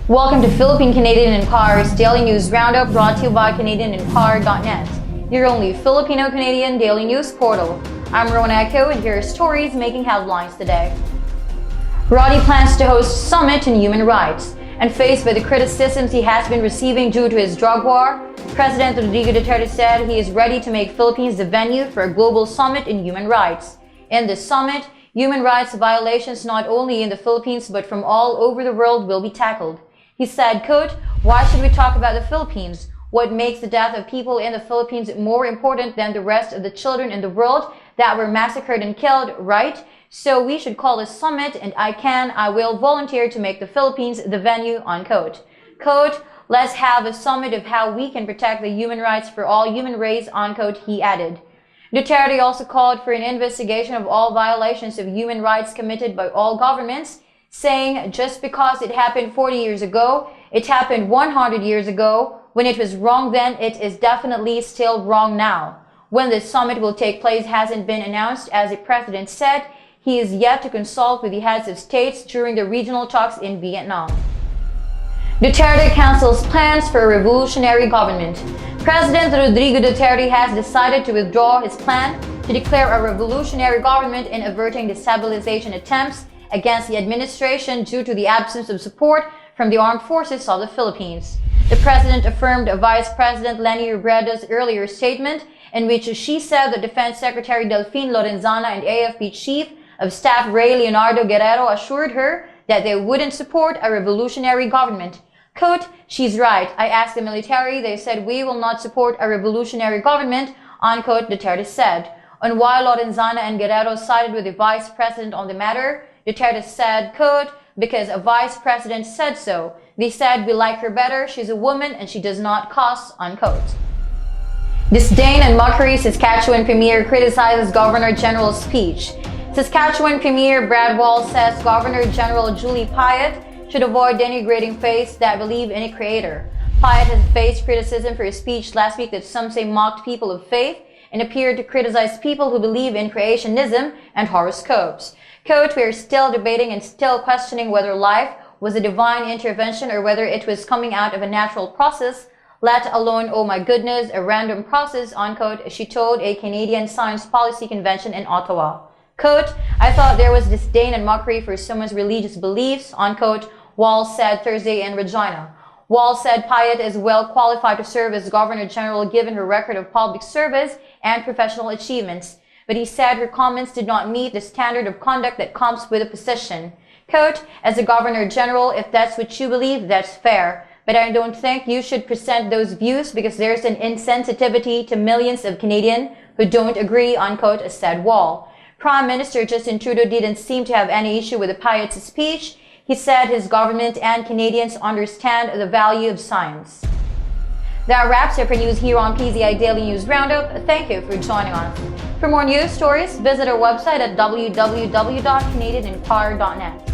Welcome to Philippine Canadian Empire's Daily News Roundup, brought to you by CanadianEmpire.net, your only Filipino-Canadian daily news portal. I'm Rony and here are stories making headlines today. Rody plans to host summit in human rights, and faced with the criticisms he has been receiving due to his drug war, President Rody Duterte said he is ready to make Philippines the venue for a global summit in human rights. In this summit, human rights violations not only in the Philippines but from all over the world will be tackled. He said, quote, "Why should we talk about the Philippines? What makes the death of people in the Philippines more important than the rest of the children in the world that were massacred and killed, right? So we should call a summit, and I will volunteer to make the Philippines the venue," unquote. Quote, "Let's have a summit of how we can protect the human rights for all human race," unquote, he added. Duterte also called for an investigation of all violations of human rights committed by all governments, saying just because it happened 40 years ago, it happened 100 years ago. When it was wrong then, it is definitely still wrong now. When the summit will take place hasn't been announced, as the president said. He is yet to consult with the heads of states during the regional talks in Vietnam. Duterte cancels plans for a revolutionary government. President Rodrigo Duterte has decided to withdraw his plan to declare a revolutionary government in averting destabilization attempts against the administration due to the absence of support from the armed forces of the Philippines. The president affirmed Vice President Leni Robredo's earlier statement, in which she said that Defense Secretary Delfin Lorenzana and AFP Chief of Staff Ray Leonardo Guerrero assured her that they wouldn't support a revolutionary government. Quote, "She's right. I asked the military. They said we will not support a revolutionary government," unquote, Duterte said. On why Lorenzana and Guerrero sided with the vice president on the matter, Duterte said, quote, "Because a vice president said so. They said we like her better. She's a woman and she does not cost," unquote. Disdain and mockery, Saskatchewan Premier criticizes Governor General's speech. Saskatchewan Premier Brad Wall says Governor General Julie Payette should avoid denigrating faiths that believe in a creator. Payette has faced criticism for his speech last week that some say mocked people of faith and appeared to criticize people who believe in creationism and horoscopes. Quote, "We are still debating and still questioning whether life was a divine intervention or whether it was coming out of a natural process, let alone, oh my goodness, a random process," unquote, she told a Canadian Science Policy Convention in Ottawa. Quote, "I thought there was disdain and mockery for someone's religious beliefs," unquote, Wall said Thursday in Regina. Wall said Payette is well qualified to serve as Governor General given her record of public service and professional achievements, but he said her comments did not meet the standard of conduct that comes with a position. Quote, "As a Governor General, if that's what you believe, that's fair. But I don't think you should present those views because there's an insensitivity to millions of Canadians who don't agree," unquote, said Wall. Prime Minister Justin Trudeau didn't seem to have any issue with Payette's speech. He said his government and Canadians understand the value of science. That wraps up our news here on PZI Daily News Roundup. Thank you for joining us. For more news stories, visit our website at www.canadianempire.net.